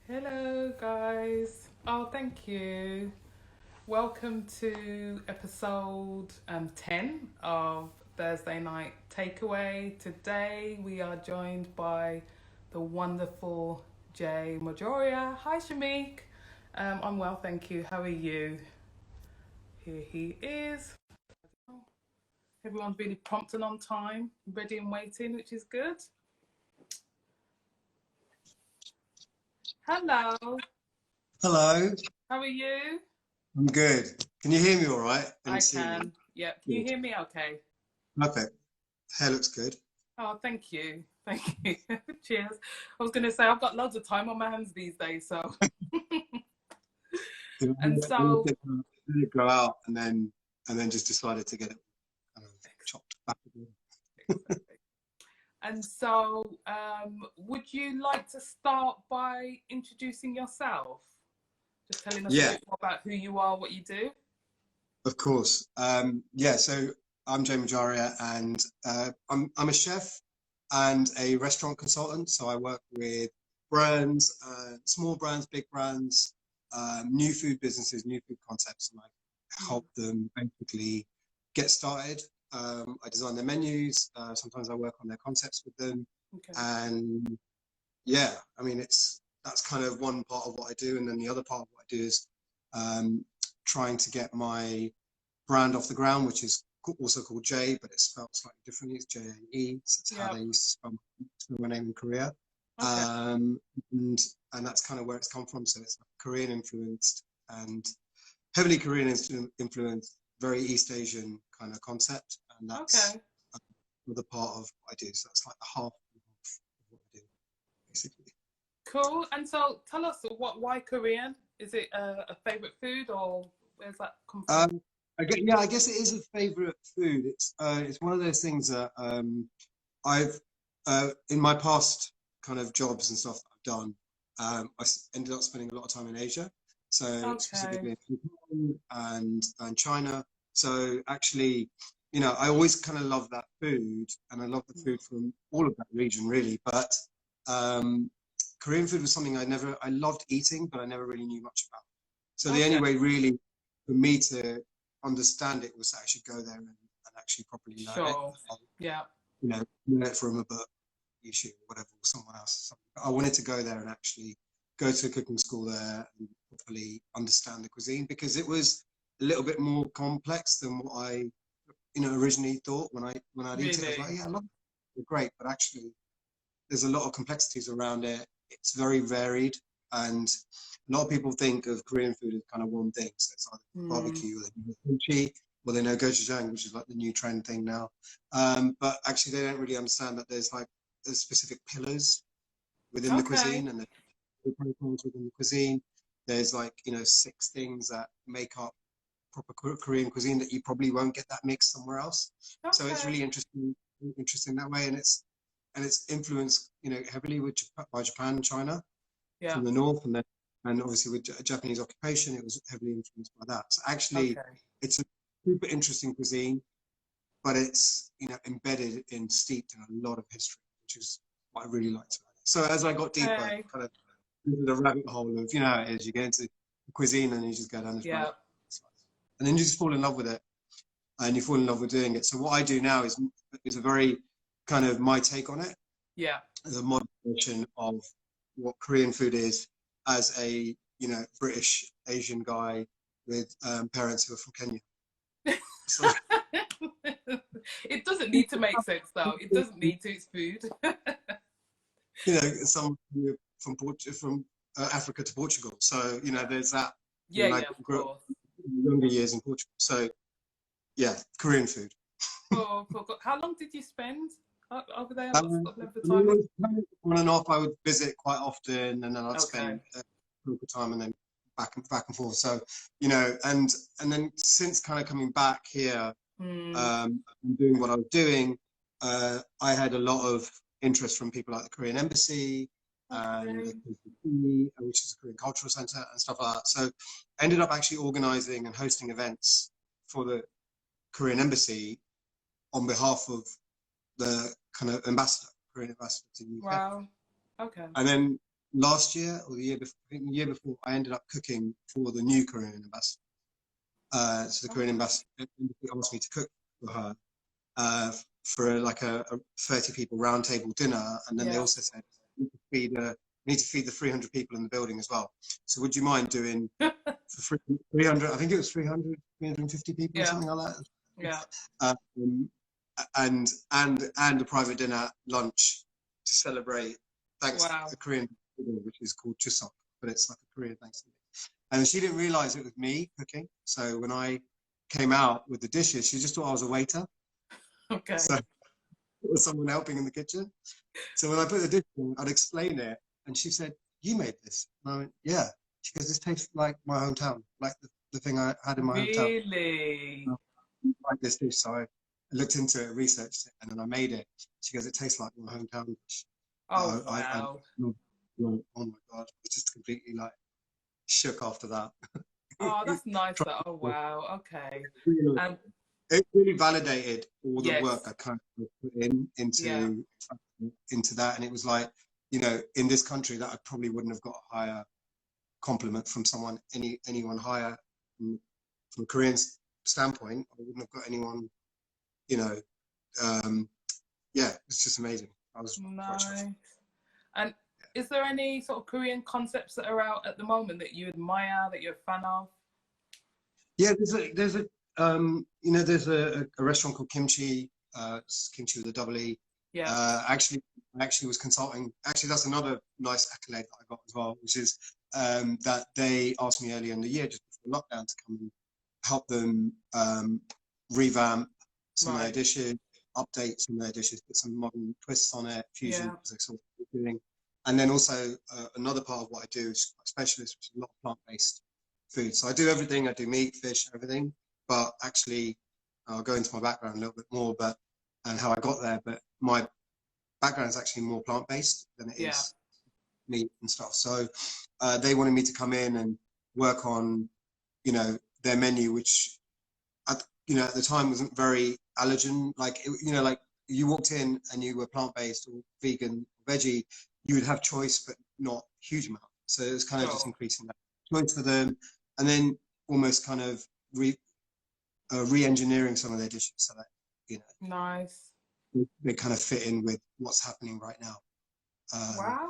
Hello, guys. Oh, thank you. Welcome to episode 10 of Thursday Night Takeaway. Today we are joined by the wonderful Jay Morjaria. Hi, Shamik. I'm well, thank you. How are you? Here he is. Everyone's really prompt and on time, ready and waiting, which is good. Hello. Hello, How are you? I'm good. Can you hear me all right and I see me? can. Yeah. Can you Good. hear me okay? Perfect. Hair looks good. Oh, thank you. Thank you. Cheers. I was going to say, I've got loads of time on my hands these days. So, You and know, so, let it grow out and then just decided to get it kind of chopped back again. exactly. And so, would you like to start by introducing yourself? Just telling us a Yeah, bit more about who you are, what you do? of course. Yeah, so I'm Jay Majaria and I'm a chef and a restaurant consultant. So I work with brands, small brands, big brands, new food businesses, new food concepts, and I Mm, help them basically get started. I design their menus. Sometimes I work on their concepts with them, okay. and yeah, I mean that's kind of one part of what I do, and then the other part of what I do is um, trying to get my brand off the ground, which is also called J, but it's spelled slightly differently. It's J-A-E. So it's how Yeah. they used to spell my name in Korea. Okay. Um, and and that's kind of where it's come from. So it's Korean influenced and heavily Korean influenced, very East Asian kind of concept. And that's Okay. another part of what I do. So that's like the half of what I do, basically. Cool. And so, tell us why Korean? Is it a favorite food or where's that come from? Um, yeah, I guess it is a favorite food. It's one of those things that I've in my past kind of jobs and stuff that I've done, ended up spending a lot of time in Asia, so Okay. specifically in Japan and China. So actually, I always kind of love that food, and I love the food from all of that region, really. But um, Korean food was something I loved eating, but I never really knew much about. So the only Okay. way, really, for me to understand it was to actually go there and actually properly learn it. Sure. Yeah. Learn it from a book issue or whatever, or someone else. I wanted to go there and actually go to a cooking school there and properly understand the cuisine because it was a little bit more complex than what I, originally thought when I'd eat it. I was like, Really. yeah, I love it. They're great, but actually, there's a lot of complexities around it. It's very varied, and a lot of people think of Korean food as kind of one thing. So it's either Mm. barbecue or kimchi, or they know gochujang, which is like the new trend thing now. But actually, they don't really understand that there's specific pillars within the Okay. cuisine and the protocols within the cuisine. There's like six things that make up proper Korean cuisine that you probably won't get that mix somewhere else. So it's Okay. really interesting that way, and it's influenced heavily by Japan and China Yeah. from the north, and obviously with Japanese occupation, it was heavily influenced by that. So actually, Okay. it's a super interesting cuisine, but it's embedded in steeped in a lot of history, which is what I really liked about it. So as I got deeper, Okay. kind of into the rabbit hole of how it is, you get into cuisine and you just go down this rabbit Yeah. hole, and then you just fall in love with it, and you fall in love with doing it. So what I do now is a very kind of my take on it, Yeah. as a modern version of what Korean food is, as a British Asian guy with parents who are from Kenya. So It doesn't need to make sense though. It doesn't need to. It's food. some from from Africa to Portugal. So Yeah. there's that. Yeah. I Yeah. Of grew up course. in younger years in Portugal. So yeah, Korean food. Cool. Cool. Cool. How long did you spend over there? What's Um, what length of I mean, time was? on and off, I would visit quite often, and then I'd Okay. spend a local time, and then back and forth. So, and then since kind of coming back here, Hmm. and doing what I was doing, I had a lot of interest from people like the Korean Embassy and the Okay. KCC, which is a Korean Cultural Center and stuff like that. So, I ended up actually organizing and hosting events for the Korean Embassy on behalf of the kind of ambassador, Korean ambassador to the UK. Wow. Okay. And then last year or the year before, I think the year before, I ended up cooking for the new Korean ambassador. So the Korean ambassador asked me to cook for her for like a 30 people round table dinner, and then they also said we need to feed the 300 people in the building as well. So would you mind doing for 300? I think it was 350 people or something like that. Yeah. And a private dinner lunch to celebrate thanks to the Korean dinner, which is called Chuseok, but it's like a Korean Thanksgiving. And she didn't realize it was me cooking. So when I came out with the dishes, she just thought I was a waiter. Okay. So it was someone helping in the kitchen. So when I put the dish in, I'd explain it, and she said, "You made this?" And I went, "Yeah." She goes, "This tastes like my hometown, like the thing I had in my hometown." Really? Like this dish, so I looked into it, researched it, and then I made it. She goes, "It tastes like my hometown dish." Oh, wow. Oh my God, I was just completely like shook after that. Oh, that's nice. Oh, wow. Okay. It really validated all the Yes. work I kind of put into that, and it was like, you know, in this country that I probably wouldn't have got a higher compliment from anyone higher from a Korean standpoint. I wouldn't have got anyone, you know. Yeah, it's just amazing. I was quite chuffed. And is there any sort of Korean concepts that are out at the moment that you admire, that you're a fan of? Yeah, there's a you know, there's a restaurant called Kimchi, Kimchi with a double E. Yeah. Actually, I actually was consulting. Actually, that's another nice accolade that I got as well, which is that they asked me earlier in the year, just before lockdown, to come and help them revamp some of their dishes, update some of their dishes, put some modern twists on it, fusion, because that's what we're doing. And then also another part of what I do is quite specialist, which is a lot of plant-based food. So I do everything. I do meat, fish, everything. But actually, I'll go into my background a little bit more, and how I got there. But my background is actually more plant-based than it is meat and stuff. So they wanted me to come in and work on, you know, their menu, which you know, at the time wasn't very allergen. Like, you know, like you walked in and you were plant-based or vegan, veggie, you would have choice, but not huge amount. So it was kind of just increasing that choice for them, and then almost kind of re-engineering some of their dishes so that, you know, they kind of fit in with what's happening right now.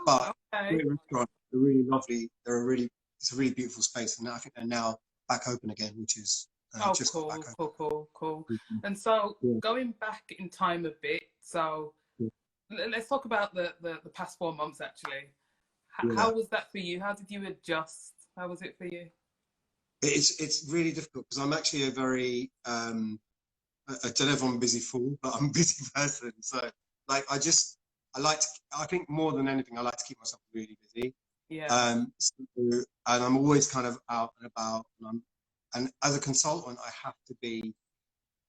But great restaurant, they're really lovely. It's a really beautiful space, and I think they're now back open again, which is just cool, got back open. cool. And so going back in time a bit, so let's talk about the past 4 months actually. How was that for you? How did you adjust? How was it for you? It's really difficult because I'm actually a very I don't know if I'm a busy fool, but I'm a busy person. So like I think more than anything I like to keep myself really busy. And I'm always kind of out and about, and as a consultant I have to be,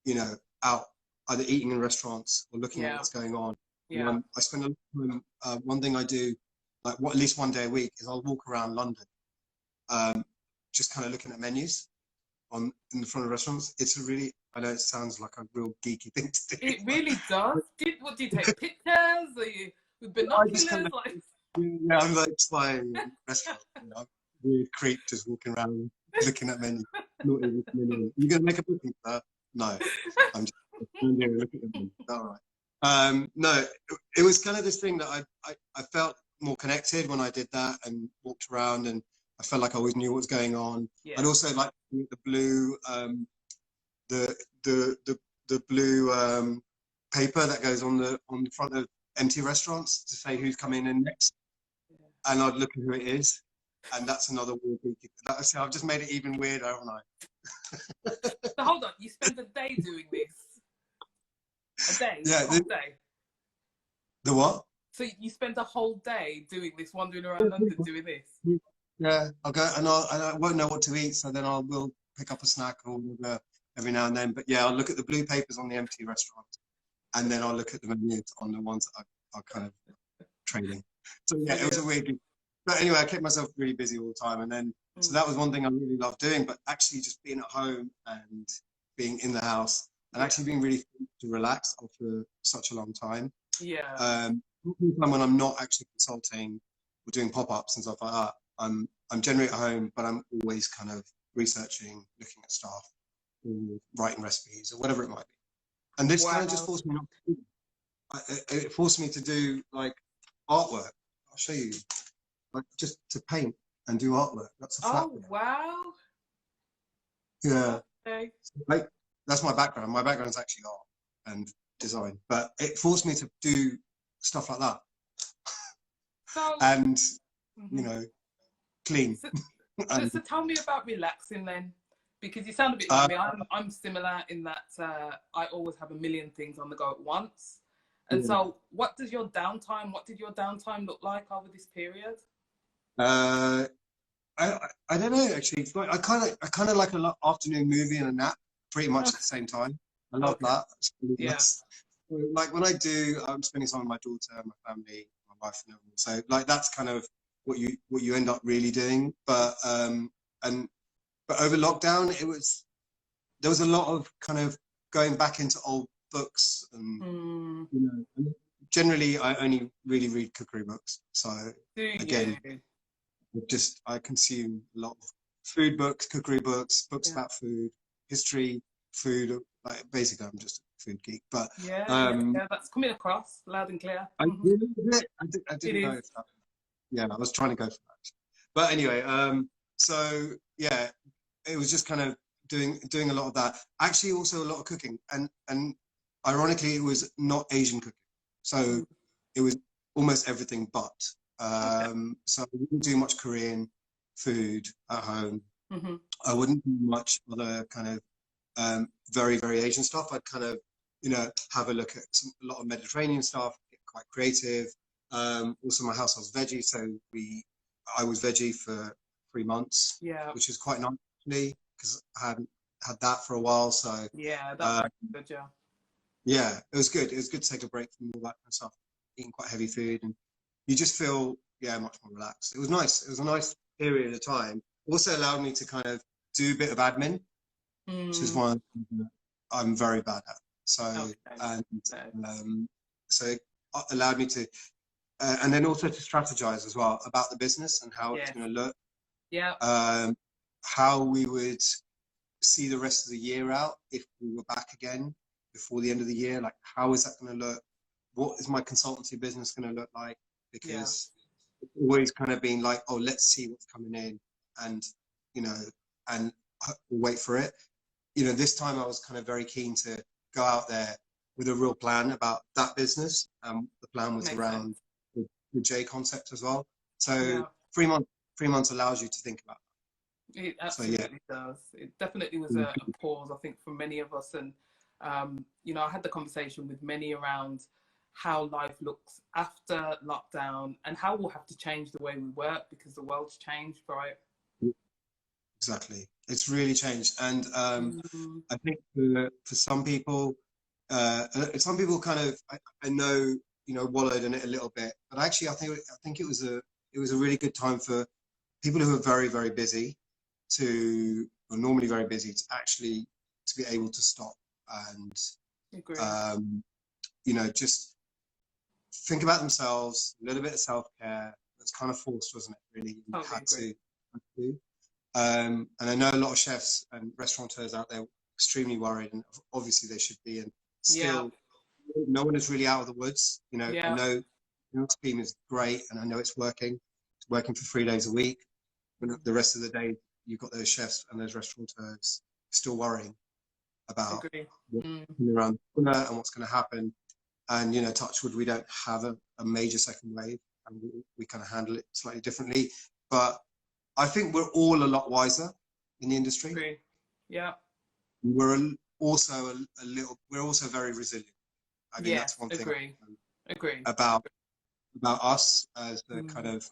you know, out either eating in restaurants or looking at what's going on. I spend a lot of time. One thing I do, like at least one day a week, is I'll walk around London, just kind of looking at menus in the front of restaurants. It's I know it sounds like a real geeky thing to do. It really does. What do you take pictures? Are you with binoculars? Yeah, I'm like spying restaurant. You know, weird creep just walking around looking at menus. Not even menu. You gonna make a booking, sir? No, I'm just standing here looking at them. All right. No, it was kind of this thing that I felt more connected when I did that and walked around, and I felt like I always knew what was going on. And also like the blue, the blue paper that goes on the front of empty restaurants to say who's coming in next, and I'd look at who it is, and that's another weird thing. So I've just made it even weirder, haven't I? So hold on, you spend a day doing this? A day? Yeah. A whole day? The what? So you spend a whole day doing this, wandering around London doing this? Yeah, I'll go and I won't know what to eat, so then will pick up a snack or every now and then. But yeah, I'll look at the blue papers on the empty restaurants, and then I'll look at the menus on the ones that are kind of trading. So yeah, it was a weird. But anyway, I kept myself really busy all the time, and then so that was one thing I really loved doing. But actually, just being at home and being in the house and actually being really to relax after such a long time. When I'm not actually consulting, or doing pop-ups and stuff like that, I'm generally at home, but I'm always kind of researching, looking at stuff, or writing recipes or whatever it might be. And this kind of just Wow. forced me not to do it forced me to do like artwork. I'll show you, like just to paint and do artwork. That's a flat. Oh, wow. Yeah, Okay. like that's my background. My background is actually art and design, but it forced me to do stuff like that So, and you mhm. know clean So, and so tell me about relaxing then, because you sound a bit like uh, me. I'm similar in that I always have a million things on the go at once. And yeah. so, what did your downtime look like over this period? uh, I don't know actually. It's like, I kind of like a afternoon movie and a nap pretty much at the same time. I love Okay. that. It's really Yeah. nice. Like when I do, I'm spending time with my daughter, my family, my wife, and everyone. So like that's kind of what you end up really doing. And but over lockdown, there was a lot of kind of going back into old books and Mm, and generally I only really read cookery books. So do again, you? I consume a lot of food books, cookery books, books Yeah. about food, history, food. Like basically, I'm just a food geek. But Yeah. Yeah. um, Yeah. That's coming across loud and clear. I Hmm. really I It didn't know is. if that. Yeah, I was trying to go for that. But anyway, so yeah, it was just kind of doing a lot of that. Actually, also a lot of cooking, and ironically, it was not Asian cooking. So Mm, it was almost everything but. okay. So I wouldn't do much Korean food at home. Hmm. I wouldn't do much other kind of very Asian stuff. I'd kind of have a look at a lot of Mediterranean stuff, get quite creative. Also, my house was veggie, so I was veggie for 3 months, Yeah. which is quite nice actually because I hadn't had that for a while. So Yeah. That's uh, very good. Yeah. yeah, it was good. It was good to take a break from all that kind of stuff, eating quite heavy food, and you just feel much more relaxed. It was nice. It was a nice period of time. Also allowed me to kind of do a bit of admin, which is Mm, one I'm very bad at. So okay. and Okay. um, so it allowed me to, and then also to strategize as well about the business and how it was Yes. going to look, Yeah. how we would see the rest of the year out if we were back again before the end of the year. Like, how is that going to look? What is my consultancy business going to look like? Yeah. Because it's always kind of been like, oh, let's see what's coming in, and you know, and we'll wait for it. This time I was kind of very keen to go out there with a real plan about that business. The plan was Makes sense. around the J concept as well. So Yeah. 3 months, 3 months allows you to think about It that. So yeah, absolutely does. It definitely was a pause, I think, for many of us. And, I had the conversation with many around how life looks after lockdown and how we'll have to change the way we work because the world's changed, right? exactly. It's really changed, and Mm, I think for some people kind of I know wallowed in it a little bit, but actually I think it was a really good time for people who are very busy or normally very busy to actually to be able to stop and agree. um, just think about themselves, a little bit of self-care. That's kind of forced, wasn't it? Really, you Totally had agree. to. Do. And I know a lot of chefs and restaurateurs out there extremely worried, and obviously they should be. And Yeah. still, no one is really out of the woods. I Yeah. know your team is great, and I know it's working. It's working for 3 days a week. But the rest of the day, you've got those chefs and those restaurateurs still worrying about Agree. what's Mm, coming around the corner and what's going to happen. And touch wood, we don't have a major second wave, and we kind of handle it slightly differently. But I think we're all a lot wiser in the industry. agree. Yeah. Also we're also very resilient. I think that's Yes. one thing Agree. Agree. about us as the kind Mm. of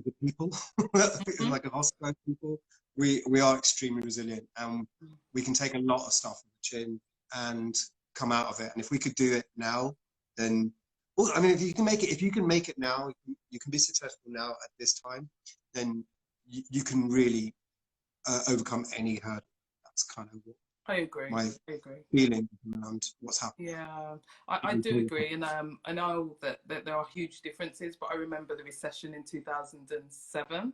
the people, Hmm. like a hospital people. We are extremely resilient, and we can take a lot of stuff on the chin and come out of it. And if we could do it now, then well, I mean, if you can make it now, you can be successful now at this time, then you can really overcome any hurdle. That's kind of what I agree. my I agree. feeling around what's happening. Yeah, I do agree, and I know that there are huge differences, but I remember the recession in 2007,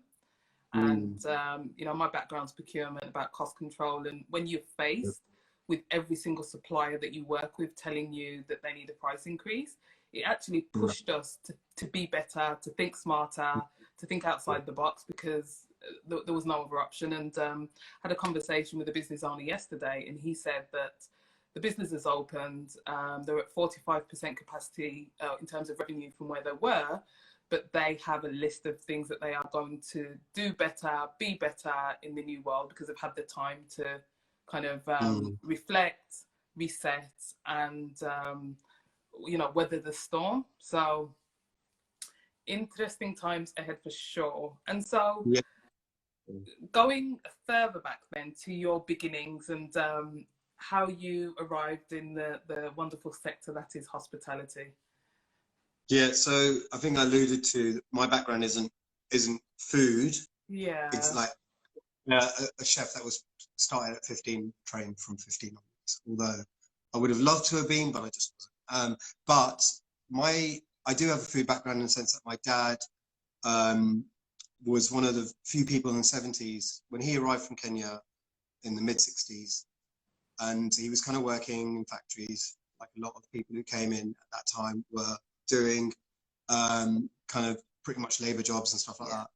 and Mm. you know, my background's procurement, about cost control, and when you're faced with every single supplier that you work with telling you that they need a price increase, it actually Yeah. pushed us to be better, to think smarter, to think outside the box, because there was no other option. And had a conversation with a business owner yesterday, and he said that the business has opened. They're at 45% capacity in terms of revenue from where they were, but they have a list of things that they are going to do better, be better in the new world, because they've had the time to kind of Mm. reflect, reset, and you know, weather the storm. So interesting times ahead for sure. And so Yeah. going further back then to your beginnings, and how you arrived in the wonderful sector that is hospitality. Yeah, so I think I alluded to my background isn't food. It's Yeah. like a chef that was started at 15, trained from 15 onwards. Although I would have loved to have been, but I just wasn't. But I do have a food background in the sense that my dad um, was one of the few people in the 70s when he arrived from Kenya in the mid 60s, and he was kind of working in factories like a lot of people who came in at that time were doing, kind of pretty much labor jobs and stuff like that.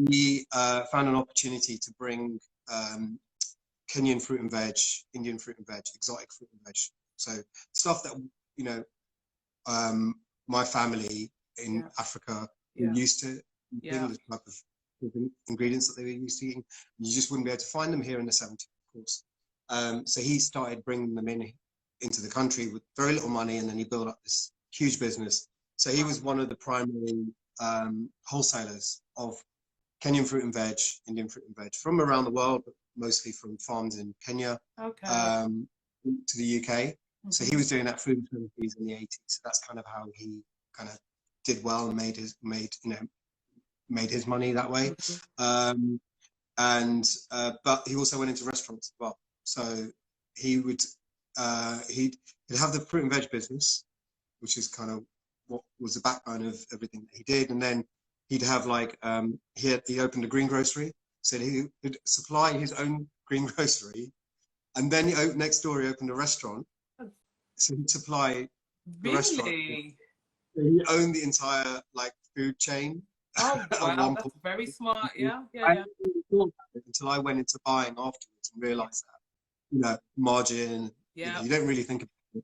He found an opportunity to bring Kenyan fruit and veg, Indian fruit and veg, exotic fruit and veg. So stuff that, you know, my family in Yeah. Africa were Yeah. used to Yeah. eating, the type of ingredients that they were used to eating. You just wouldn't be able to find them here in the 70s, of course. So he started bringing them into the country with very little money, and then he built up this huge business. So he was one of the primary wholesalers of Kenyan fruit and veg, Indian fruit and veg from around the world, but mostly from farms in Kenya, Okay. to the UK. So he Mm-hmm. was doing that through the 70s and the 80s. So that's kind of how he kind of did well and made his money that way. Mm-hmm. But he also went into restaurants as well. So he would he'd have the fruit and veg business, which is kind of what was the backbone of everything that he did. And then he'd have like he opened a green grocery, so he would supply his own green grocery, and then next door he opened a restaurant, so he'd supply the restaurant. Really? He owned the entire like food chain Oh at wow, one that's point. very smart. Yeah, yeah, I yeah. hadn't really thought about it until I went into buying afterwards and realised that, you know, margin. You know, Yeah. you don't really think about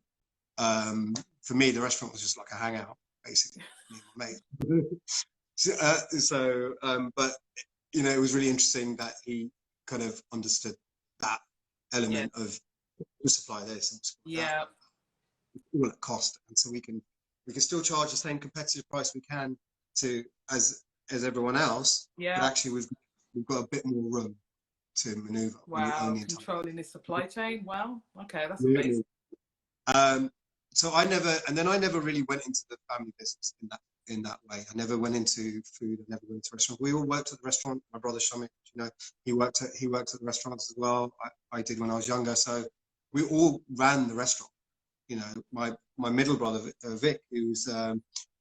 it. For me, the restaurant was just like a hangout, basically, me and my mate. But you know, it was really interesting that he kind of understood that Yeah. element of we'll supply this and supply that, Yeah. all at cost, and so we can still charge the same competitive price we can to as everyone else, but Yeah. actually we've got a bit more room to maneuver when you own Wow. the entire. Controlling the supply chain. Wow. Okay, that's amazing. Absolutely. So I never really went into the family business in that way. I never went into food. I never went into restaurant. We all worked at the restaurant. My brother Shamik, you know, he worked at the restaurants as well. I did when I was younger. So we all ran the restaurant. You know, my middle brother Vic, who's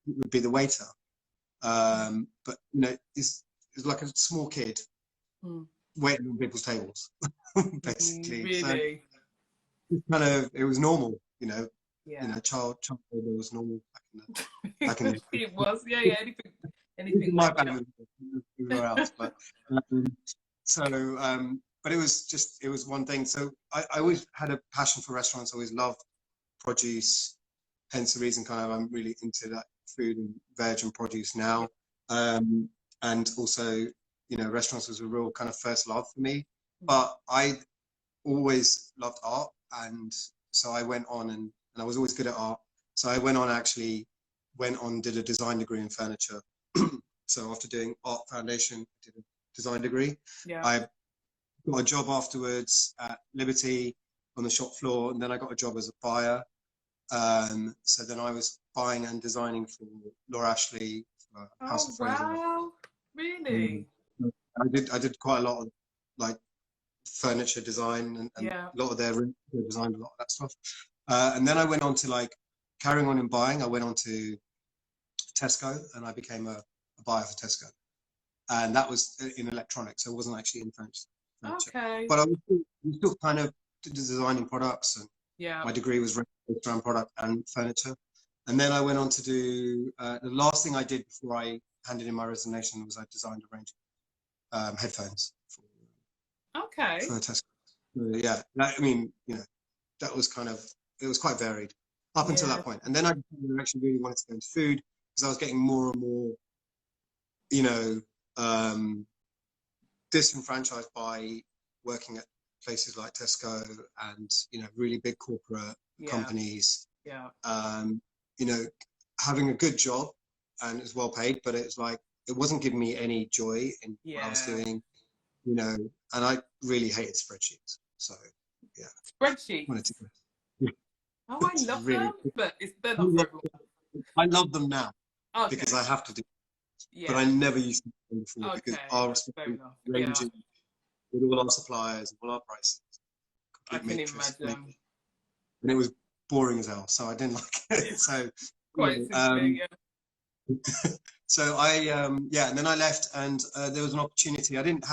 would be the waiter. But you know, is like a small kid Mm. waiting on people's tables, basically. So Really? kind of it was normal, you Yeah. know, child labor was normal back in It was. Yeah, yeah. Anything my less. Yeah. family, everywhere else. But um, so, but it was one thing. So I always had a passion for restaurants. I always loved produce. Hence the reason kind of I'm really into that food and veg and produce Yeah. now. And also, you know, restaurants was a real kind of first love for me. But I always loved art, and so I went on and I was always good at art. So I went on did a design degree in furniture. So after doing art foundation, I did a design degree. Yeah. I got a job afterwards at Liberty on the shop floor, and then I got a job as a buyer. So then I was buying and designing for Laura Ashley, for House Oh of Fraser. wow. Um, Really? I did quite a lot of like furniture design, and Yeah. a lot of their they designed a lot of that stuff. And then I went on to like carrying on in buying. I went on to Tesco, and I became a buyer for Tesco, and that was in electronics. So it wasn't actually in furniture. Okay. But I was still kind of designing products, and Yeah. my degree was based around product and furniture. And then I went on to do the last thing I did before I handed in my resignation was I designed a range of headphones Okay. for Tesco. Yeah, I mean, you know, that was kind of, it was quite varied up until Yeah. that point. And then I actually really wanted to go into food because I was getting more and more, you know, disenfranchised by working at places like Tesco and, you know, really big corporate companies. Yeah. You know, having a good job and it was well paid, but it was like, it wasn't giving me any joy in what I was doing, you know, and I really hated spreadsheets. So, yeah. Spreadsheets. Oh, I love really, them, but they're not for everyone. I love them now because Okay. I have to do, but Yeah. I never used to do them before because Okay. our That's fair enough. ranging with all our suppliers and all our prices, I complete can matrix, imagine. and it was boring as hell. So I didn't like it. So, Quite simply, yeah. so I yeah, and then I left, and there was an opportunity. I didn't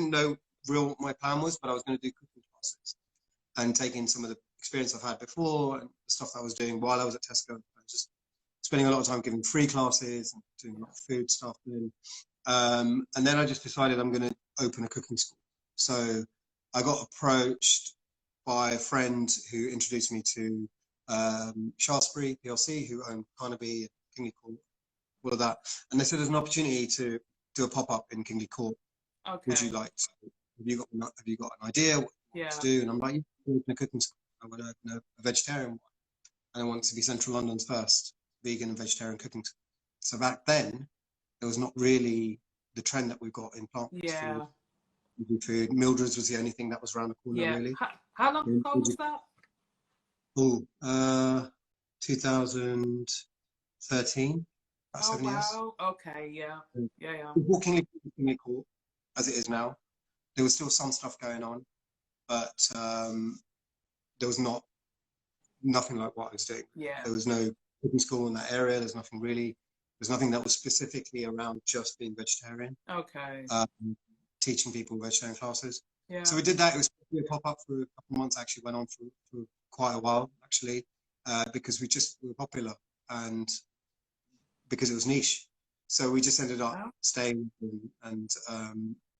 know real what my plan was, but I was going to do cooking classes and taking some of the experience I've had before and the stuff that I was doing while I was at Tesco. I was just spending a lot of time giving free classes and doing a lot of food stuff. And then I just decided I'm going to open a cooking school. So I got approached by a friend who introduced me to Shaftesbury PLC, who own Carnaby and Kingley Court, all of that. And they said there's an opportunity to do a pop-up in Kingley Court. Okay. Would you like to, have you got an idea what you want to do? And I'm like, yeah, open a cooking school. I want to open a vegetarian one. And I want it to be Central London's first vegan and vegetarian cooking school. So back then, there was not really the trend that we've got in plant-based food. Mildred's was the only thing that was around the corner, really. How long ago was that? Oh, 2013, about 7 years. Wow. Okay, yeah. Walking Kingley Court, as it is now, there was still some stuff going on, but there was nothing like what I was doing. Yeah. There was no cooking school in that area. There's nothing that was specifically around just being vegetarian. Okay. Teaching people vegetarian classes. Yeah. So we did that. It was a pop-up for a couple of months, actually went on for quite a while, actually, because we were popular and because it was niche. So we just ended up staying and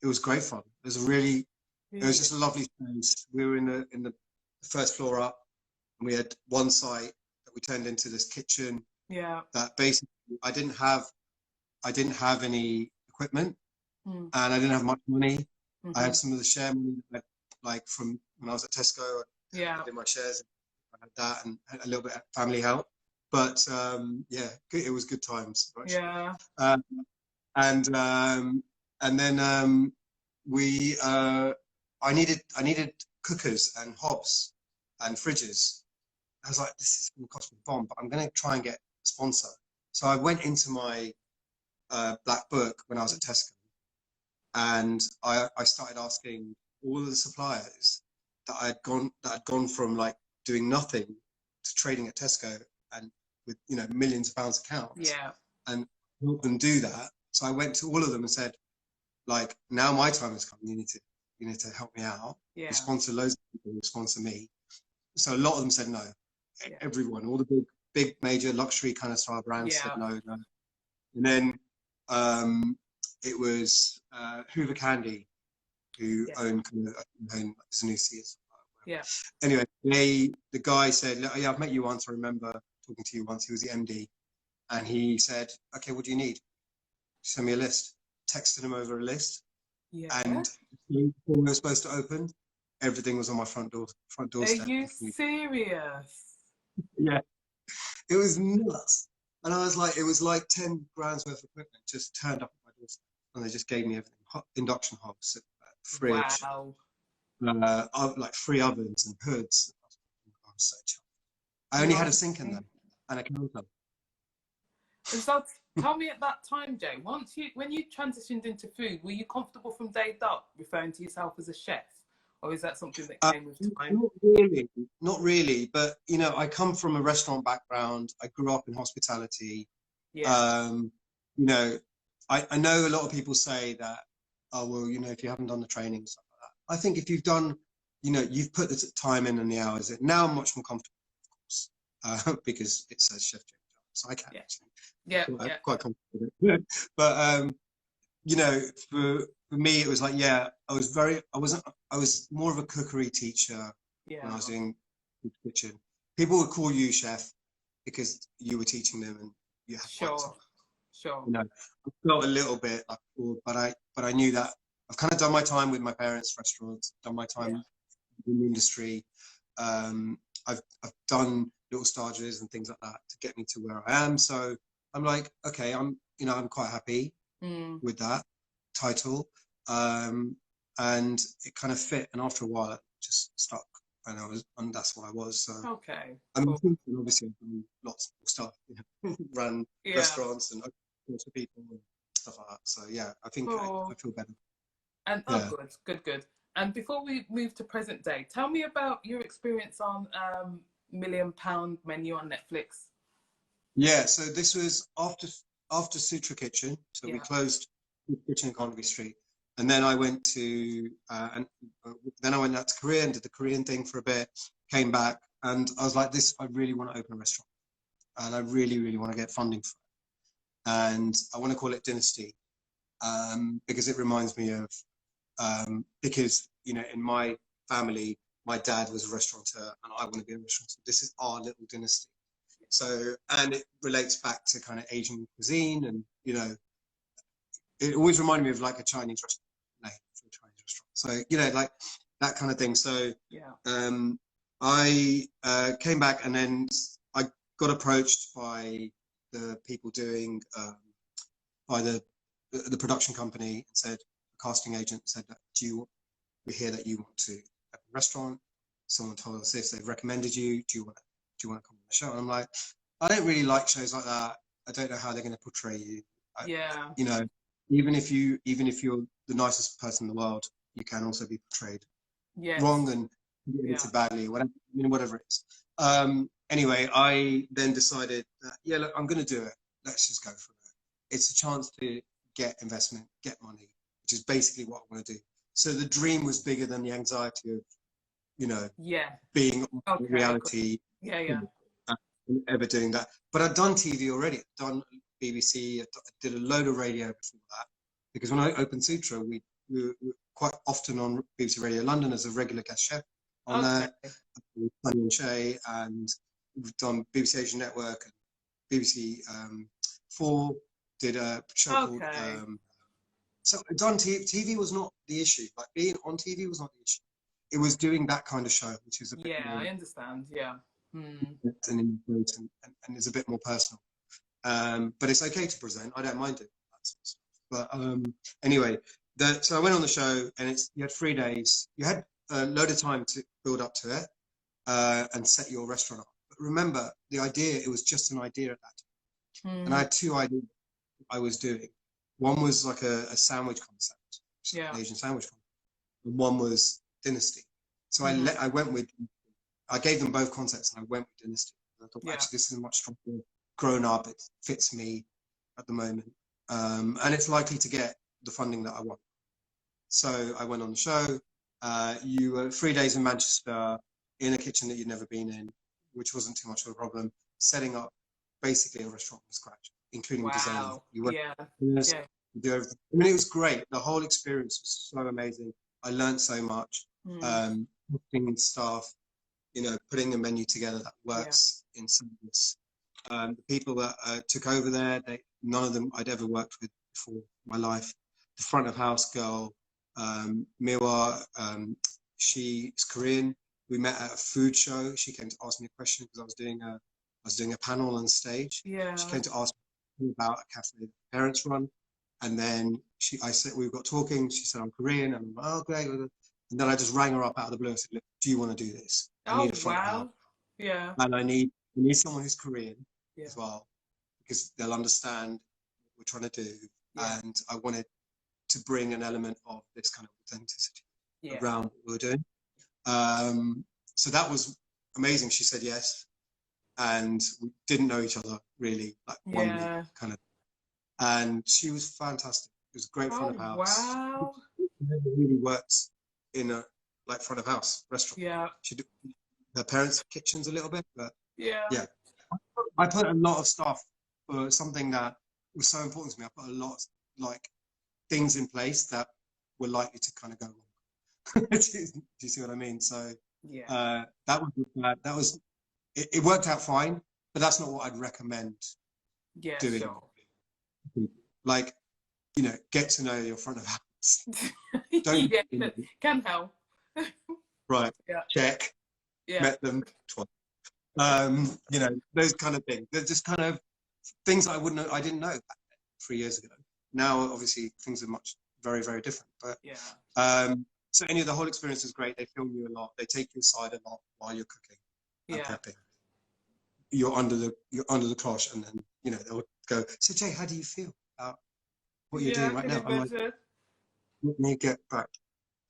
it was great fun. It was it was just a lovely space. We were in the first floor up, and we had one site that we turned into this kitchen. Yeah. That basically I didn't have any equipment, and I didn't have much money. I had some of the share money, like from when I was at Tesco. I did my shares. I had that and had a little bit of family help. But yeah, it was good times. Actually. Yeah. And then I needed cookers and hobs and fridges. I was like, this is going to cost me a bomb, but I'm going to try and get a sponsor. So I went into my black book when I was at Tesco, and I started asking all of the suppliers that had gone from like doing nothing to trading at Tesco and with millions of pounds accounts, and help them do that. So I went to all of them and said, like, now my time has come. You need to help me out. You sponsor loads of people who sponsor me. So a lot of them said no. Everyone, all the big major luxury kind of style brands said no. And then it was Hoover Candy, who own Zanussi. Anyway, the guy said, yeah, I've met you once. I remember talking to you once. He was the MD, and he said, okay, what do you need? Send me a list. Texted him over a list, and before we were supposed to open, everything was on my front doorstep. Are you serious? Yeah, it was nuts. And I was like, it was like 10 grand's worth of equipment just turned up at my doorstep, and they just gave me everything: induction hobs, fridge, like 3 ovens and hoods. I was so chuffed. I only had a sink in them and a counter. And so, tell me at that time, Jay, when you transitioned into food, were you comfortable from day dot referring to yourself as a chef, or is that something that came with time? Not really, not really. But you know, I come from a restaurant background. I grew up in hospitality. Yeah, Um, you know, I know a lot of people say that, oh well, you know, if you haven't done the training and stuff like that. I think if you've done, you know, you've put the time in and the hours in. Now I'm much more comfortable, of course, because it says chef James Jarvis, so I can yeah, actually yeah, quite, yeah, quite comfortable with it. But you know, for me, it was like, yeah, I was more of a cookery teacher when yeah. I was doing the kitchen. People would call you chef because you were teaching them and you had one Sure, time. sure. You know, I felt a little bit like, oh, but I knew that I've kind of done my time with my parents' restaurants, done my Yeah, time in the industry. Um, I've done little stages and things like that to get me to where I am. So I'm like, okay, I'm quite happy mm, with that title, and it kind of fit. And after a while, it just stuck, and that's what I was. So okay, I mean, cool. obviously, I've done lots of stuff, you know, run Yeah, restaurants and lots of people and stuff like that. So yeah, I think I cool. feel better. And oh, Yeah, good, good, good. And before we move to present day, tell me about your experience on £1 Million Menu on Netflix. yeah. So this was after Sutra Kitchen. So we Yeah, closed the kitchen in Carnaby Street, and then I went to and then I went out to Korea and did the Korean thing for a bit. Came back, and I was like, this. I really want to open a restaurant, and I really, really want to get funding for it, and I want to call it Dynasty, because it reminds me of because you know in my family, my dad was a restaurateur, and I want to be a restaurateur. This is our little dynasty. So, and it relates back to kind of Asian cuisine, and you know, it always reminded me of like a Chinese restaurant name for a Chinese restaurant. So, you know, like that kind of thing. So, yeah. I came back, and then I got approached by the people doing by the production company, and said, the casting agent said, do you we hear that you want to have a restaurant. Someone told us this. They've recommended you. Do you want to come on the show? And I'm like, I don't really like shows like that. I don't know how they're going to portray you. Yeah. You know, even if you're the nicest person in the world, you can also be portrayed wrong Yes. and Yeah. edited badly, whatever. I mean, whatever it is. Anyway, I then decided that yeah, look, I'm going to do it. Let's just go for it. It's a chance to get investment, get money, which is basically what I want to do. So the dream was bigger than the anxiety of, you know, Yeah. being on Okay. Good. reality, Yeah. you Yeah. know, ever doing that. But I'd done TV already. I'd done BBC. I did a load of radio before that. Because when I opened Sutra, we were quite often on BBC Radio London as a regular guest chef on Okay. there, with Sunny and Shay, and we've done BBC Asian Network and BBC Four. Did a show called Okay. so done TV was not the issue. Like being on TV was not the issue. It was doing that kind of show, which is a bit Yeah, more I understand. Yeah. Hmm. and and is a bit more personal. But it's okay to present. I don't mind it. But anyway, so I went on the show, and you had 3 days. You had a load of time to build up to it and set your restaurant up. But remember, the idea, it was just an idea at that time. And I Hmm. had two ideas I was doing. One was like a sandwich concept, Yeah. an Asian sandwich concept. And one was Dynasty. So Hmm. I gave them both concepts, and I went with Dynasty. And I thought, Yeah. actually, this is much stronger, grown up. It fits me at the moment, and it's likely to get the funding that I want. So I went on the show. You were 3 days in Manchester in a kitchen that you'd never been in, which wasn't too much of a problem. Setting up basically a restaurant from scratch, including designing. Wow. You went, Yeah. you Yeah. do everything. I mean, it was great. The whole experience was so amazing. I learned so much. Hmm. Cooking staff, you know, putting a menu together that Yeah. works in service. The people that took over there, none of them I'd ever worked with before in my life. The front of house girl, Miwa, she's Korean. We met at a food show. She came to ask me a question because I was doing a panel on stage. She Yeah. came to ask me about a cafe that her parents run, and then I said we got talking. She said I'm Korean, and I'm like, oh great. And then I just rang her up out of the blue and said, look, do you want to do this? I need Oh a front of house, wow. Yeah. and I need someone who's Korean Yeah. as well, because they'll understand what we're trying to do. Yeah. And I wanted to bring an element of this kind of authenticity Yeah. around what we were doing. So that was amazing. She said yes, and we didn't know each other really, like 1 week Yeah. kind of. And she was fantastic. It was a great front Oh, of house. wow. She never really worked in a like front of house restaurant. Yeah. She did her parents' kitchens a little bit, but Yeah. yeah, I put a lot of stuff for something that was so important to me. I put a lot of, like, things in place that were likely to kind of go wrong. Do you see what I mean? So Yeah. that was bad. That was it worked out fine, but that's not what I'd recommend Yeah, doing. sure. Like, get to know your front of house. Don't Yeah, can help. right. Yeah. Check. Yeah. Met them twice. Those kind of things. They're just kind of things I didn't know 3 years ago. Now, obviously, things are very, very different. But Yeah. so anyway, the whole experience is great. They film you a lot. They take you aside a lot while you're cooking and Yeah. prepping. You're under the cloche, and then they'll go. So Jay, how do you feel about what you're Yeah, doing I right can now? I'm like, imagine. let me get back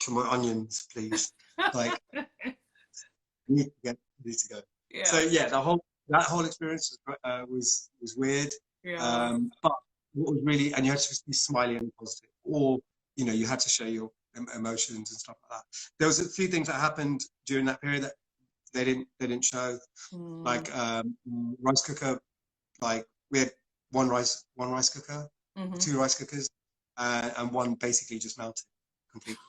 to my onions, please. Like, need to get ready to go. So Yeah. yeah, that whole experience was weird. Yeah. But what was really, and you had to be smiley and positive, or you had to show your emotions and stuff like that. There was a few things that happened during that period that they didn't show, like rice cooker. Like, we had one rice cooker, two rice cookers, and one basically just melted completely.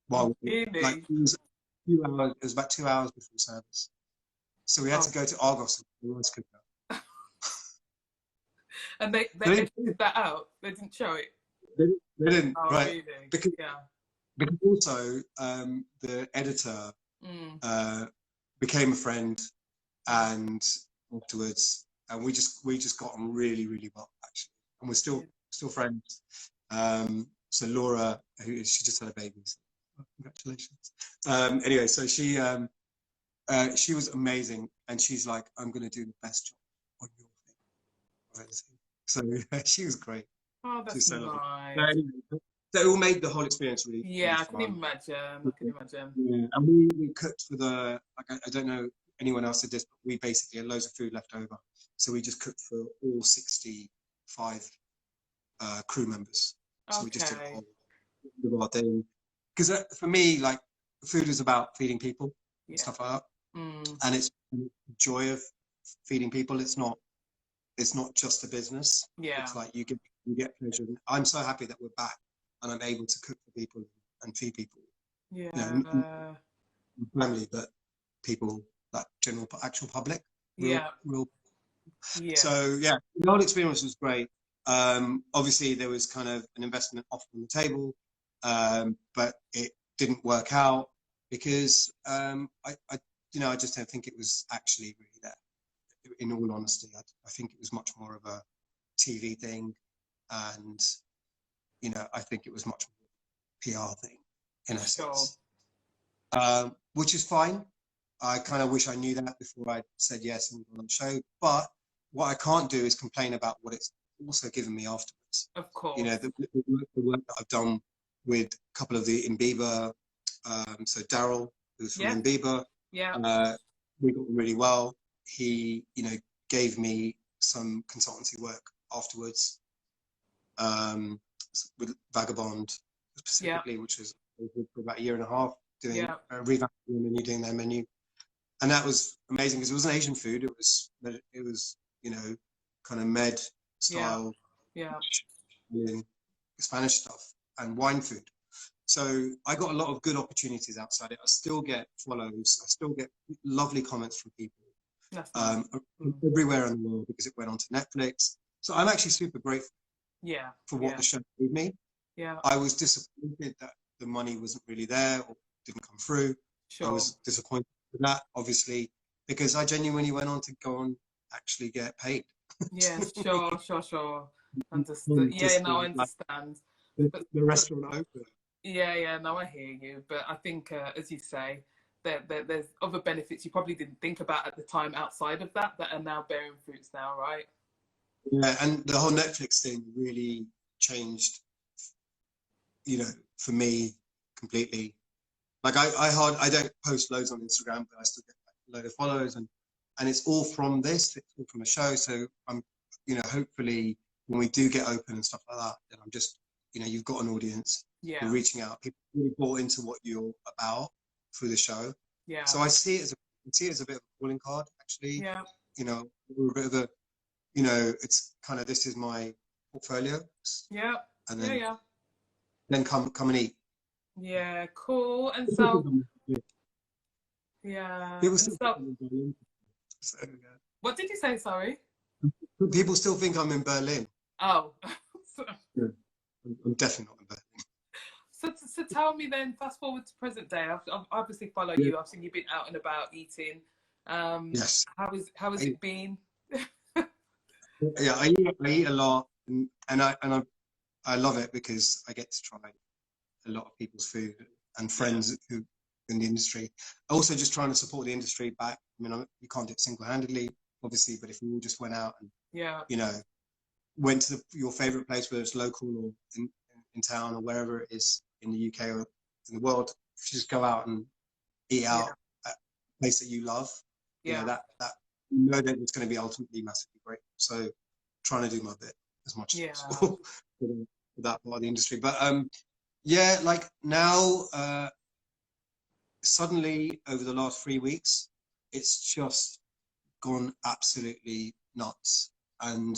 While like Really? it was about 2 hours before service. So we had Oh. to go to Argos and the rice cooker. And they They edited that out. They didn't show it. they didn't, Oh, right? really? Because Yeah. also the editor became a friend, and afterwards, and we just got on really, really well, actually, and we're still friends. So Laura, she just had a baby, so congratulations. Anyway, so she was amazing, and she's like, I'm going to do the best job on your thing I've ever seen. So she was great. Oh, She's that's so lovely. nice. So it all made the whole experience really, really Yeah, I can fun. imagine. I can imagine. Yeah, and we cooked for I don't know anyone else did this, but we basically had loads of food left over, so we just cooked for all 65 crew members. So we just did a Okay. whole of our day, because for me, like, food is about feeding people and Yeah. stuff like that, Mm. and it's the joy of feeding people. It's not just a business. Yeah. It's like you get pleasure. I'm so happy that we're back and I'm able to cook for people and feed people. Yeah. Family, but people, like general actual public, real. Yeah. Yeah. So yeah, the whole experience was great. Obviously, there was kind of an investment off on the table, but it didn't work out because I just don't think it was actually really there. In all honesty, I think it was much more of a TV thing, and I think it was much more PR thing in essence, which is fine. I kind of wish I knew that before I said yes and went on the show. But what I can't do is complain about what it's also given me afterwards. Of course. The work that I've done with a couple of the Imbiba, so Daryl, who's from Imbiba, we got really well. He, gave me some consultancy work afterwards, with Vagabond specifically, which was for about a year and a half, doing revamping their menu, doing their menu, and that was amazing because it was an Asian food. It was kind of med style, Spanish stuff and wine food. So I got a lot of good opportunities outside it. I still get follows. I still get lovely comments from people everywhere in the world because it went onto Netflix. So I'm actually super grateful for what the show gave me. I was disappointed that the money wasn't really there or didn't come through. I was disappointed with that, obviously, because I genuinely went on to go and actually get paid. Yeah, sure. Understood. Yeah, no, I understand. The restaurant open. Yeah, no, I hear you. But I think, as you say, there's other benefits you probably didn't think about at the time outside of that are now bearing fruits now, right? Yeah, and the whole Netflix thing really changed, for me completely. Like I don't post loads on Instagram, but I still get like, a load of followers, and it's all from this. It's all from the show. So I'm, hopefully when we do get open and stuff like that, then I'm just, you've got an audience. Yeah. You're reaching out. People really bought into what you're about through the show. Yeah. So I see it as a bit of a calling card, actually. Yeah. We're a bit of a, it's kind of, this is my portfolio. Yeah. And then, yeah. Then come and eat. Yeah, cool. And so, yeah. People And still so, think I'm in Berlin. So, yeah. what did you say? Sorry. People still think I'm in Berlin. Oh. Yeah. I'm definitely not in Berlin. So tell me then, fast forward to present day. I've obviously followed you. I've seen you've been out and about eating. Yes. How has it been? Yeah, I eat a lot, and I love it because I get to try a lot of people's food and friends who in the industry. Also, just trying to support the industry back. I mean, you can't do it single-handedly, obviously, but if we all just went out and went to your favorite place, whether it's local or in town or wherever it is in the UK or in the world, if you just go out and eat out at a place that you love, that that it's going to be ultimately massively great. So trying to do my bit as much as possible for that part of the industry. But like now, suddenly over the last 3 weeks, it's just gone absolutely nuts. And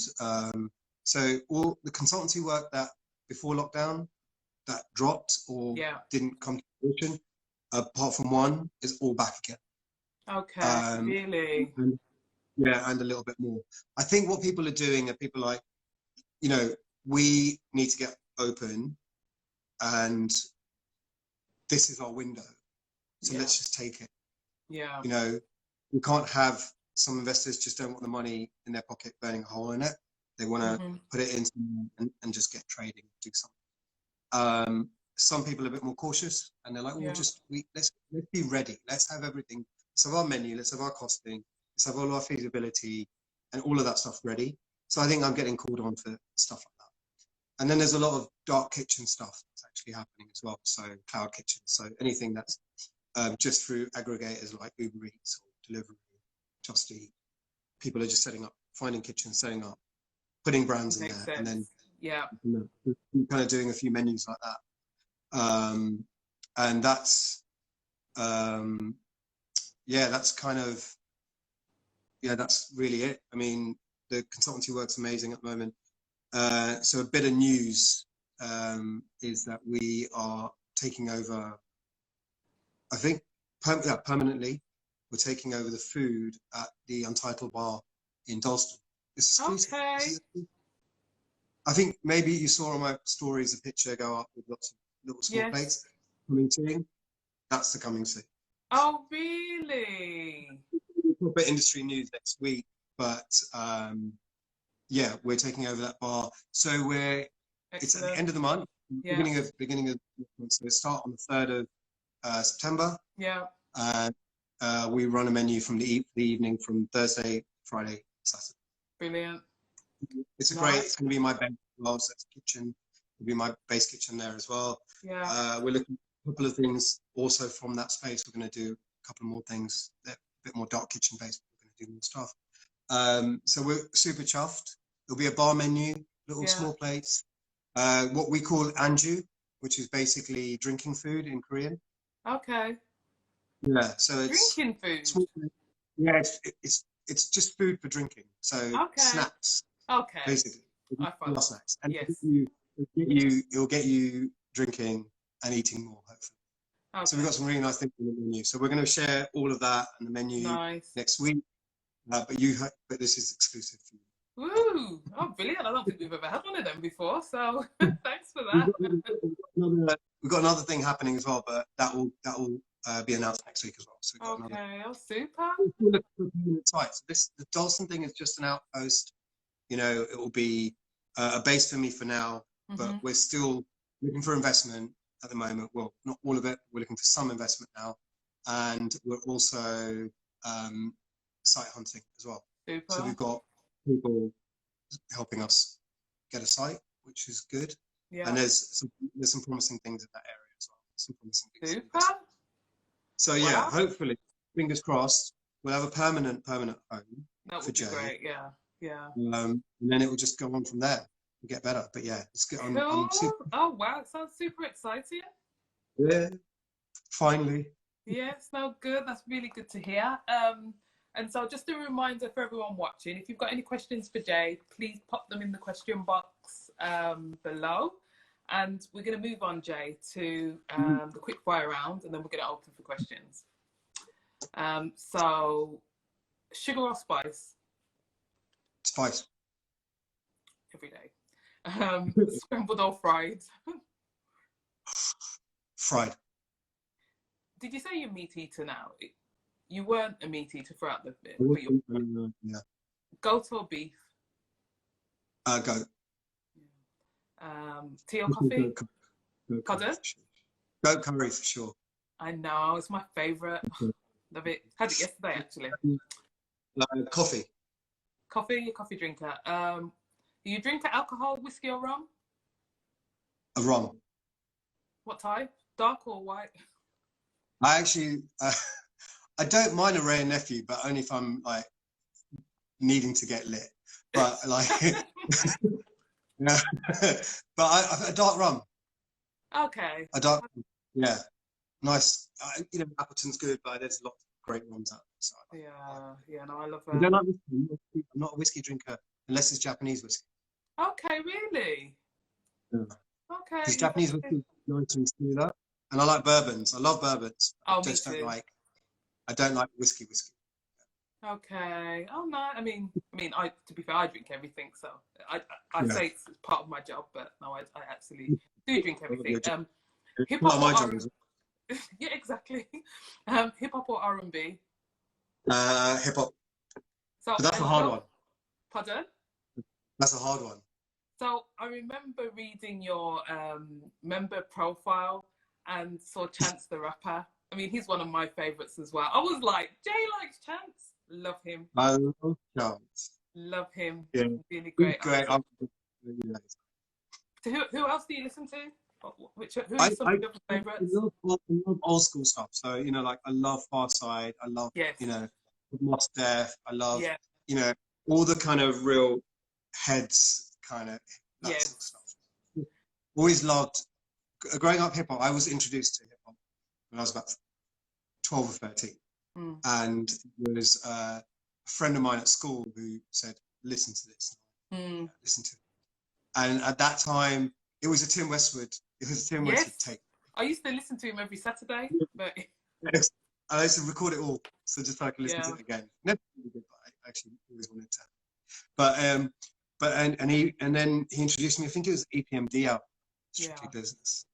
so all the consultancy work that before lockdown that dropped or didn't come to fruition, apart from one, is all back again. Okay, really? And a little bit more. I think what people are doing are people like, we need to get open and this is our window. So let's just take it. Yeah. We can't have some investors just don't want the money in their pocket burning a hole in it. They want to put it into and just get trading, do something. Some people are a bit more cautious and they're like, well, let's be ready. Let's have everything. Let's have our menu. Let's have our costing. Let's have all our feasibility and all of that stuff ready. So I think I'm getting called on for stuff like that. And then there's a lot of dark kitchen stuff that's actually happening as well. So cloud kitchen. So anything that's just through aggregators like Uber Eats or Deliveroo, Just Eat. People are just finding kitchens, setting up, putting brands in there, and then kind of doing a few menus like that. And that's that's kind of that's really it. I mean, the consultancy work's amazing at the moment. So a bit of news is that we are taking over, I think, permanently. We're taking over the food at the Untitled Bar in Dalston. It's exclusive. Okay. I think maybe you saw on my stories a picture go up with lots of little small plates coming soon. That's the coming soon. Oh, really? We'll put industry news next week, but we're taking over that bar. So it's at the end of the month, beginning of so we start on the 3rd of September. Yeah. We run a menu from the evening from Thursday, Friday, Saturday. Brilliant. It's it's going to be my base as well, so it's a kitchen. It'll be my base kitchen there as well. Yeah. We're looking at a couple of things also from that space. We're going to do a couple more things that a bit more dark kitchen based. We're going to do more stuff. So we're super chuffed. There'll be a bar menu, little small plates. What we call anju, which is basically drinking food in Korean. Okay. Yeah, so it's drinking food. Small, it's just food for drinking. So snacks. Okay. Basically, snacks, and it'll get you drinking and eating more, hopefully. Okay. So we've got some really nice things in the menu. So we're going to share all of that and the menu next week. But this is exclusive for you. Woo! Oh, brilliant! I don't think we've ever had one of them before. So thanks for that. We've got another thing happening as well, but that will be announced next week as well. So super. So the Dalston thing is just an outpost. It will be a base for me for now, but we're still looking for investment at the moment. Well, not all of it. We're looking for some investment now, and we're also site hunting as well. Super. So we've got people helping us get a site, which is good. Yeah. And there's some promising things in that area as well. Some promising things. Super. So yeah, Wow, hopefully, fingers crossed, we'll have a permanent home that for would be Jay, great. Yeah, yeah. and then it will just go on from there and get better. But yeah, it's good. Cool. I'm super. Oh wow, it sounds super exciting. Yeah, finally. Yes, no, good. That's really good to hear. And so just a reminder for everyone watching, if you've got any questions for Jay, please pop them in the question box below. And we're going to move on, Jay, to the quick fire round, and then we're going to open for questions. So, sugar or spice? Spice. Every day. Scrambled or fried? Fried. Did you say you're a meat eater now? You weren't a meat eater throughout the bit, but you're Yeah. goat or beef? Goat. Tea or coffee? Goat curry Pardon? for sure. Goat curry for sure. I know, it's my favourite. Love it. Had it yesterday, actually. Coffee. Coffee, you're a coffee drinker. Do you drink alcohol, whiskey or rum? A rum. What type? Dark or white? I actually, I don't mind a rare nephew, but only if I'm like needing to get lit. But like, yeah. But a dark rum. Okay. A dark, yeah, nice. You know, Appleton's good, but there's lots of great rums out there. So Yeah, no, I love I don't like whiskey. I'm not a whiskey drinker unless it's Japanese whiskey. Okay, really? Yeah. Okay. Because Japanese whiskey is nice and smoother, and I like bourbons. I love bourbons. Oh, I just me too. I don't like whiskey. Okay. Oh no. I mean, I to be fair, I drink everything, so I Yeah. say it's part of my job, but no, I actually do drink everything. Hip Part hop of my or job is R&B? Yeah, exactly. Hip hop or R&B? hip hop, So but that's I a hard love. one. Pardon? That's a hard one. So I remember reading your member profile and saw Chance the Rapper. I mean, he's one of my favorites as well. I was like, Jay likes Chance. Love him. I love Chance. Love him. Yeah, Really he's great. great. Yeah. So who else do you listen to? Who I, is some I, of your I favorites? love old school stuff. So, you know, like I love Far Side. I love, Yes. you know, Mos Def. I love, Yeah. you know, all the kind of real heads kind of that Yes. sort of stuff. Always loved, growing up hip hop, I was introduced to hip hop when I was about 12 or 13. And there was a friend of mine at school who said, listen to this. Listen to it. And at that time, it was a Tim Westwood. It was a Tim Westwood take. I used to listen to him every Saturday, but I used to record it all, so just so I could listen to it again. Never really did, but I actually always wanted to. And then he introduced me. I think it was EPMD out, Strictly Business,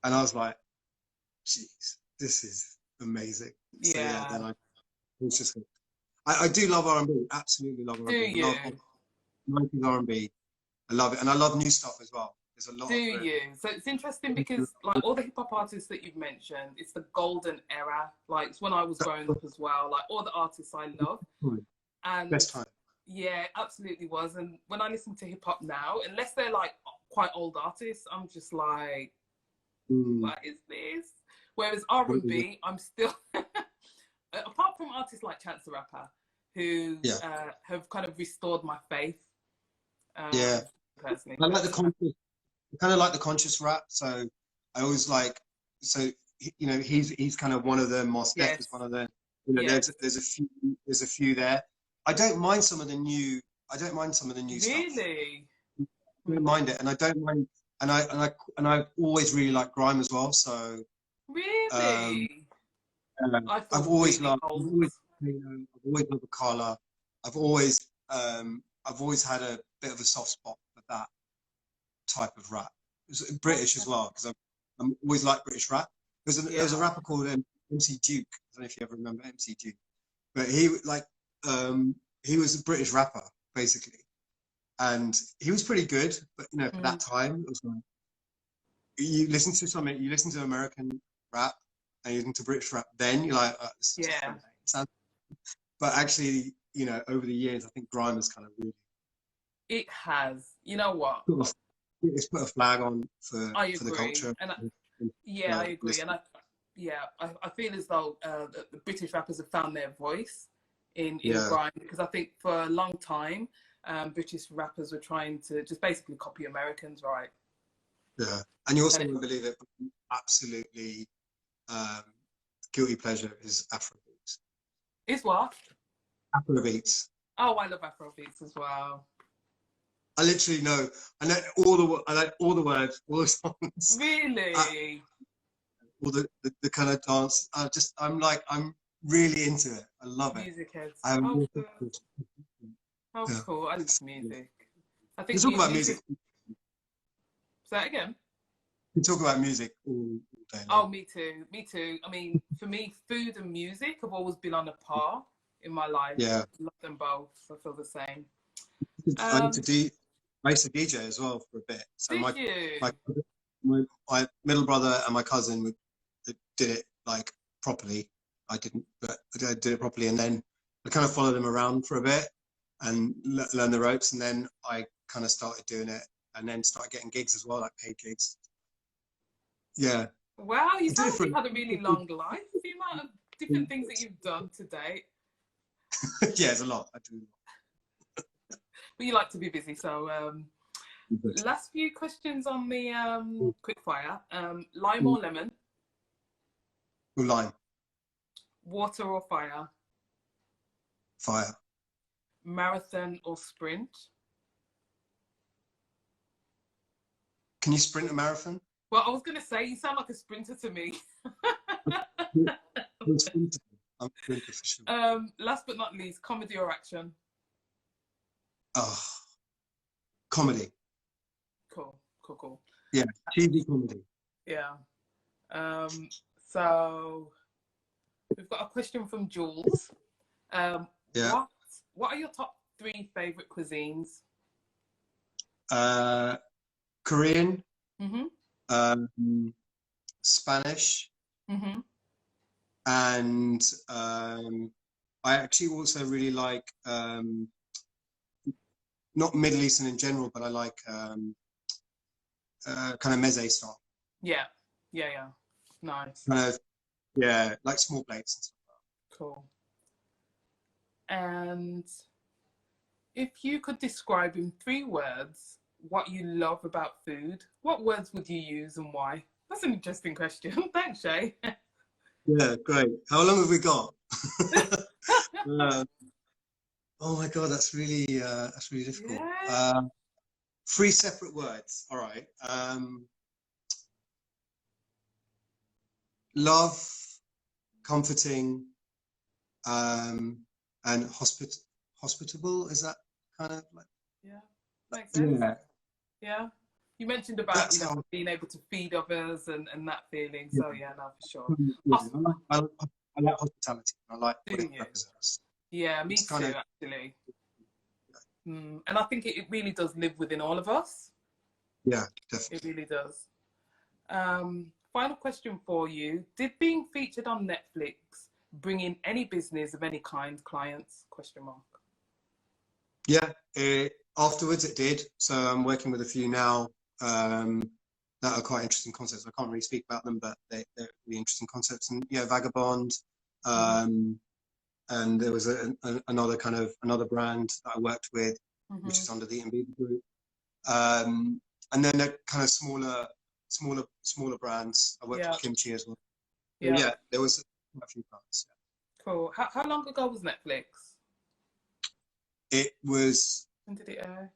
and I was like, "Jeez, this is amazing." So yeah, then I was just. I do love R&B. Absolutely love R&B. Do you? I love 90s R&B. I love it, and I love new stuff as well. There's a lot. Do you? So it's interesting because like all the hip hop artists that you've mentioned, it's the golden era. Like it's when I was growing up as well. Like all the artists I love, and best time. Yeah, absolutely was. And when I listen to hip hop now, unless they're like quite old artists, I'm just like, what is this? Whereas R&B, I'm still apart from artists like Chance the Rapper, who have kind of restored my faith. Personally, I like the conscious. I kind of like the conscious rap. So I always like. So you know, he's kind of one of them. Mos Def is one of them. You know, there's a few there. I don't mind some of the new. I don't mind some of the new stuff. Really? I don't mind it, and I don't mind. And I always really like grime as well. So really, I've always loved. I've always loved Akala. I've always had a bit of a soft spot for that type of rap. It's British as well, because I'm always like British rap. There's a rapper called MC Duke. I don't know if you ever remember MC Duke, but he was a British rapper basically, and he was pretty good. But you know, for that time, it was like you listen to American rap and you listen to British rap. Then you're like, but actually, you know, over the years, I think grime has kind of really. It has. You know what? It's put a flag on for the culture. And I agree. yeah, I feel as though the British rappers have found their voice in Yeah, grime, because I think for a long time, British rappers were trying to just basically copy Americans, right? yeah. And you And also it won't believe it, absolutely um, guilty pleasure is Afrobeats. is what? Afrobeats. Oh, I love Afrobeats as well. I literally know. I know all the words, all the songs, Really? all the kind of dance. I'm really into it. I love it. Music heads. I'm Oh, really good. Oh, yeah. cool. I love music. I You think talk about music. music. Say that again. You talk about music all day long. Oh, me too. Me too. I mean, for me, food and music have always been on a par in my life. Yeah. Love them both. I feel the same. I used to Um, D, I used to DJ as well for a bit. So did my you? my middle brother and my cousin did it like properly. I didn't, but I did it properly, and then I kind of followed them around for a bit and learned the ropes, and then I kind of started doing it, and then started getting gigs as well, like paid gigs. Yeah, Wow, you I did sound it like for you've had a really long life. The amount of different things that you've done to date. yeah, it's a lot. I do. But you like to be busy, so last few questions on the quick fire. Lime or lemon? Lime, Water or fire? fire. Marathon or sprint? Can you sprint a marathon? Well, I was going to say, you sound like a sprinter to me. I'm a sprinter. I'm a sprinter for sure. Last but not least, comedy or action? Oh, comedy. Cool, cool, cool. Yeah, cheesy comedy. Yeah. So we've got a question from Jules. Um, Yeah. what are your top 3 favorite cuisines? Korean, Mm-hmm. Spanish, Mm-hmm. and I actually also really like not Middle Eastern in general, but I like kind of meze style, Yeah. Yeah, yeah. Nice. kind of yeah, like small plates and stuff. Cool. And if you could describe in 3 words what you love about food, what words would you use and why? That's an interesting question. Thanks, Shay. Yeah, great. How long have we got? Oh my God, that's really difficult. Yeah. 3 separate words. All right. Love, comforting, and hospitable. Is that kind of like? Yeah. Makes sense. Yeah, Yeah. You mentioned about, that's how. being able to feed others and that feeling. Yeah, So yeah, no, for sure. yeah. I like hospitality. I like Do what it you? represents. Yeah, me It's kind too, of actually. And I think it really does live within all of us. yeah, It definitely. really does. Final question for you. Did being featured on Netflix bring in any business of any kind, clients? Question mark. Yeah. Afterwards, it did. So I'm working with a few now that are quite interesting concepts. I can't really speak about them, but they're really interesting concepts. And yeah, Vagabond. Mm-hmm. And there was another brand that I worked with, which Mm-hmm. is under the Embedded Group. And then the kind of smaller brands. I worked Yeah, with Kimchi as well. So yeah. yeah, there was a few brands. Cool. How long ago was Netflix? Yeah. It was When did it air?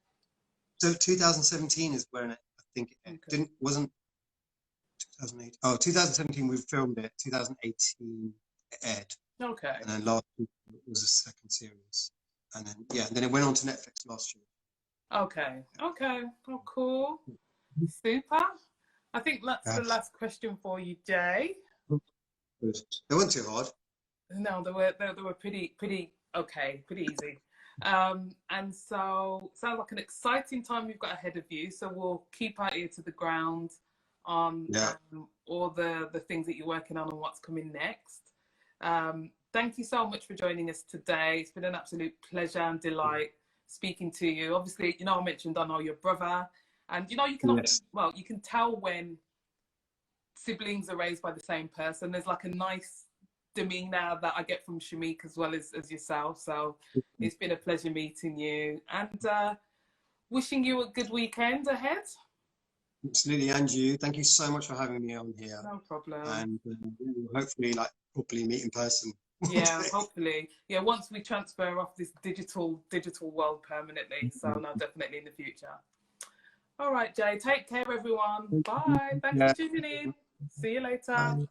so 2017 is when I think it Okay. wasn't 2008. Oh, 2017 we filmed it. 2018 it aired, Okay. and then last year it was a second series, and then yeah, and then it went on to Netflix last year. Okay. Okay. Oh, cool. Super. I think that's Yeah, the last question for you, Jay. good. They weren't too hard. No, they were pretty okay, pretty easy. And so sounds like an exciting time you've got ahead of you. So we'll keep our ear to the ground on Yeah. all the things that you're working on and what's coming next. Thank you so much for joining us today. It's been an absolute pleasure and delight speaking to you. Obviously, I mentioned I know your brother, and you can often, Yes. well, you can tell when siblings are raised by the same person. There's like a nice demeanour that I get from Shamik as well as yourself. So it's been a pleasure meeting you, and wishing you a good weekend ahead. Absolutely, and you. Thank you so much for having me on here. No problem. And we'll hopefully, like, properly meet in person. Yeah, hopefully. Yeah, once we transfer off this digital world permanently. So no, definitely in the future. All right, Jay. Take care, everyone. Bye. Thanks for tuning in. See you later. Bye.